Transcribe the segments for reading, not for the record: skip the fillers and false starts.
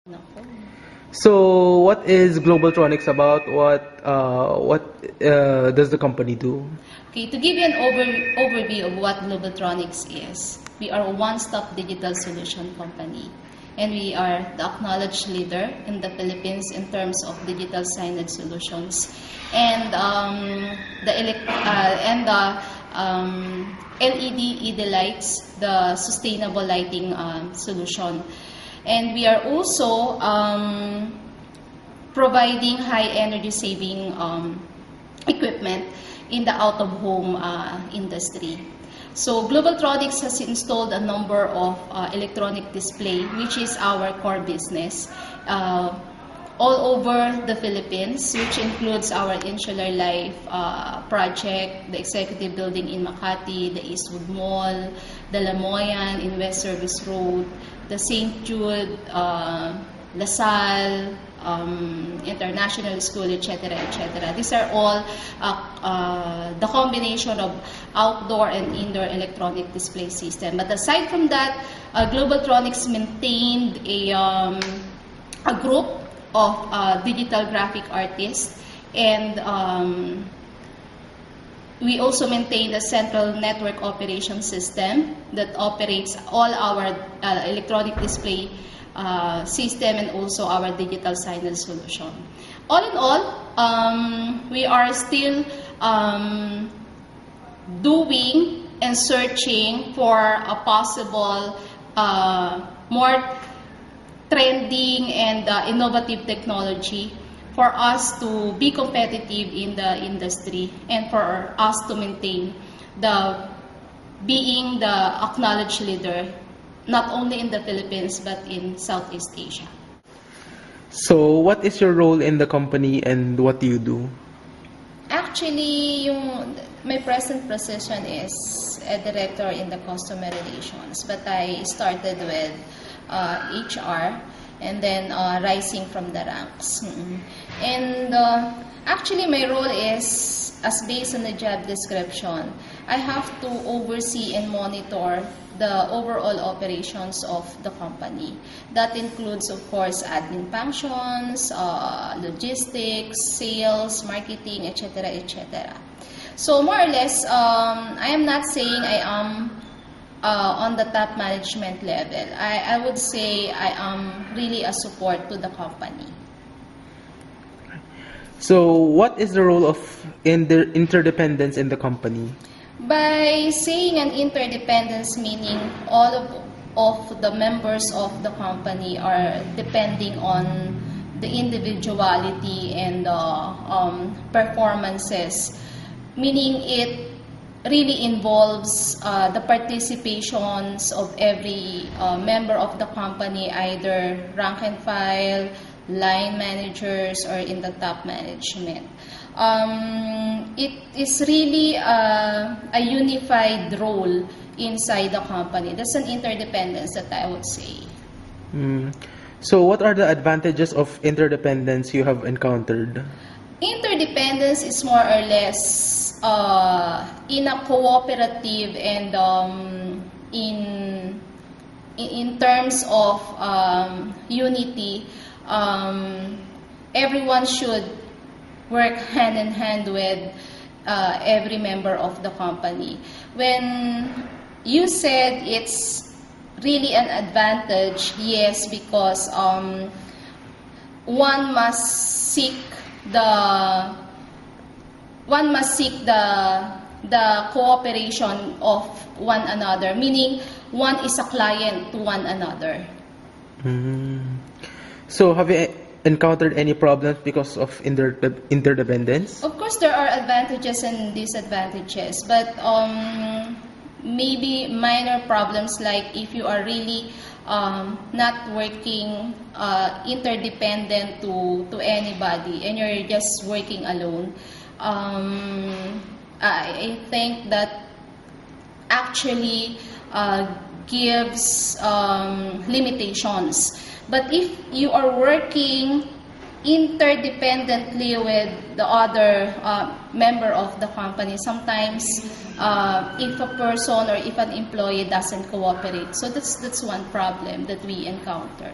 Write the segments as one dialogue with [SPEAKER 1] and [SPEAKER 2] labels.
[SPEAKER 1] Nako.
[SPEAKER 2] So, what is Globaltronics about? What does the company do?
[SPEAKER 1] Okay, to give you an overview of what Globaltronics is, we are a one-stop digital solution company, and we are the acknowledged leader in the Philippines in terms of digital signage solutions, and LED lights, the sustainable lighting solution. And we are also providing high energy saving equipment in the out-of-home industry. So Globaltronics has installed a number of electronic display, which is our core business, all over the Philippines, which includes our Insular Life project, the Executive Building in Makati, the Eastwood Mall, the Lamoyan in West Service Road, the St. Jude, LaSalle, International School, etc., etc. These are all the combination of outdoor and indoor electronic display system. But aside from that, Globaltronics maintained a group of digital graphic artists, and we also maintain a central network operation system that operates all our electronic display system and also our digital signage solution. All in all, we are still doing and searching for a possible more trending and innovative technology for us to be competitive in the industry and for us to maintain being the acknowledged leader not only in the Philippines but in Southeast Asia.
[SPEAKER 2] So, what is your role in the company and what do you do?
[SPEAKER 1] Actually, my present position is a director in the customer relations, but I started with HR and then rising from the ranks. And actually, my role is, as based on the job description, I have to oversee and monitor the overall operations of the company. That includes, of course, admin functions, logistics, sales, marketing, etc., etc. So more or less, I am not saying I am on the top management level. I would say I am really a support to the company.
[SPEAKER 2] So, what is the role of interdependence in the company?
[SPEAKER 1] By saying an interdependence, meaning all of the members of the company are depending on the individuality and performances, meaning it really involves the participations of every member of the company, either rank and file, line managers, or in the top management. It is really a unified role inside the company. That's an interdependence that I would say.
[SPEAKER 2] So, what are the advantages of interdependence you have encountered?
[SPEAKER 1] Interdependence is more or less in a cooperative and in terms of unity. Everyone should work hand in hand with every member of the company. When you said it's really an advantage, yes, because one must seek the cooperation of one another, meaning one is a client to one another.
[SPEAKER 2] So, have you encountered any problems because of interdependence?
[SPEAKER 1] Of course, there are advantages and disadvantages, but maybe minor problems, like if you are really not working interdependent to anybody and you're just working alone. I think that actually gives limitations. But if you are working interdependently with the other member of the company. Sometimes if a person or if an employee doesn't cooperate, so that's one problem that we encounter.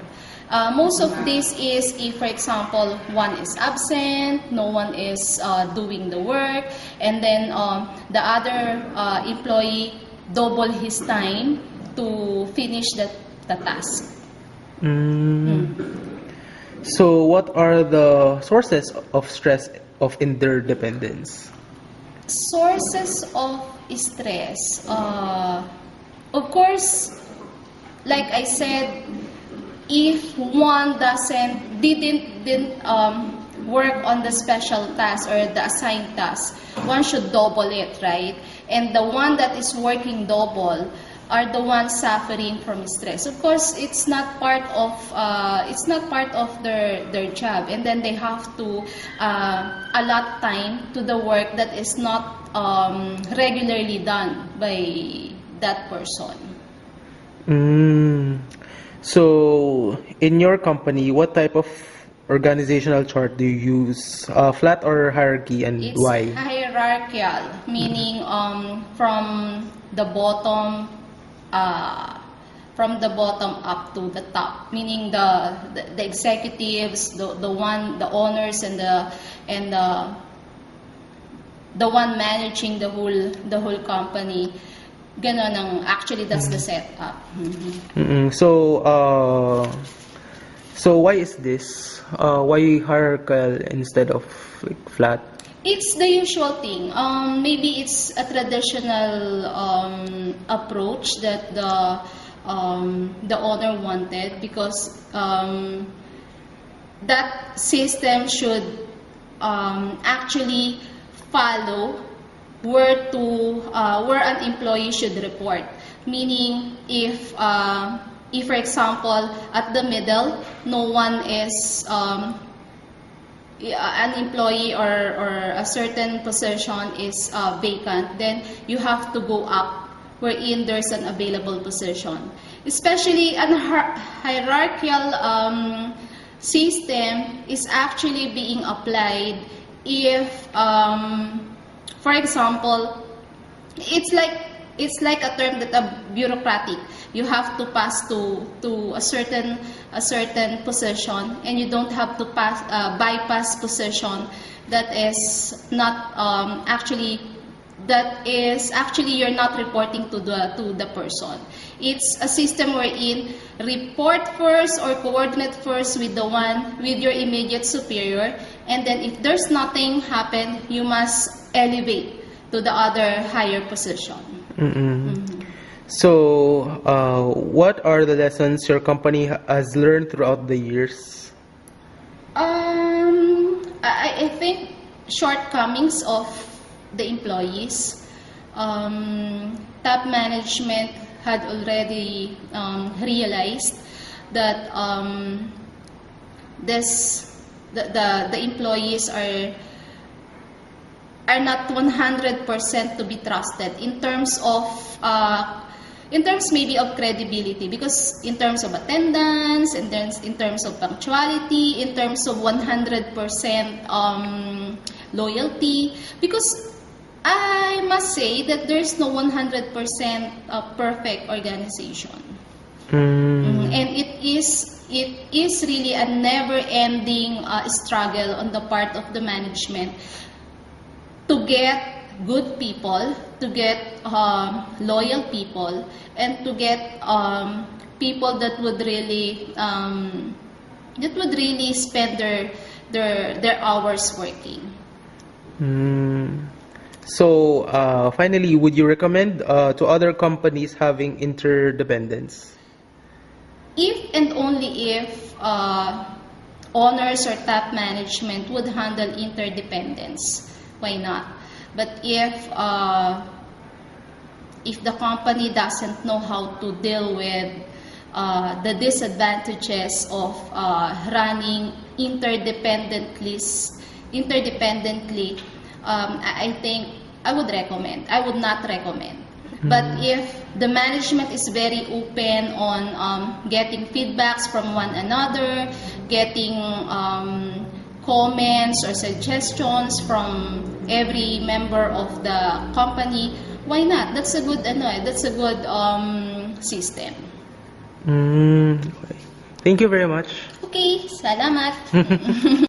[SPEAKER 1] Most of this is if, for example, one is absent, no one is doing the work, and then the other employee double his time to finish the task.
[SPEAKER 2] So what are the sources of stress of interdependence?
[SPEAKER 1] Sources of stress. Of course, like I said, if one didn't work on the special task or the assigned task, one should double it, right? And the one that is working double are the ones suffering from stress. Of course, it's not part of their job, and then they have to allot time to the work that is not regularly done by that person.
[SPEAKER 2] So, in your company, what type of organizational chart do you use? Flat or hierarchy, and
[SPEAKER 1] It's
[SPEAKER 2] why?
[SPEAKER 1] hierarchical, meaning from the bottom up to the top, meaning the executives, the owners, and the one managing the whole company. Ganon ang, actually that's the setup.
[SPEAKER 2] So why is this? Why hierarchical instead of like flat?
[SPEAKER 1] It's the usual thing. Maybe it's a traditional approach that the owner wanted, because that system should actually follow where an employee should report. Meaning, if for example at the middle no one is an employee or a certain position is vacant, then you have to go up wherein there's an available position. Especially a hierarchical system is actually being applied if, for example, it's like a term that bureaucratic. You have to pass to a certain position, and you don't have to bypass position that is not actually you're not reporting to the person. It's a system wherein report first or coordinate first with your immediate superior, and then if there's nothing happen, you must elevate to the other higher position.
[SPEAKER 2] So, what are the lessons your company has learned throughout the years?
[SPEAKER 1] I think shortcomings of the employees. Top management had already realized that the employees are not 100% to be trusted in terms maybe of credibility, because in terms of attendance, in terms of punctuality, in terms of 100% loyalty, because I must say that there's no 100% perfect organization. And it is really a never-ending struggle on the part of the management to get good people, to get loyal people, and to get people that would really spend their hours working.
[SPEAKER 2] So, finally, would you recommend to other companies having interdependence?
[SPEAKER 1] If and only if owners or top management would handle interdependence, why not? But if the company doesn't know how to deal with the disadvantages of running interdependently, I think I would recommend. I would not recommend. But if the management is very open on getting feedbacks from one another, getting comments or suggestions from every member of the company, why not? That's a good system.
[SPEAKER 2] Okay. Thank you very much.
[SPEAKER 1] Okay, salamat.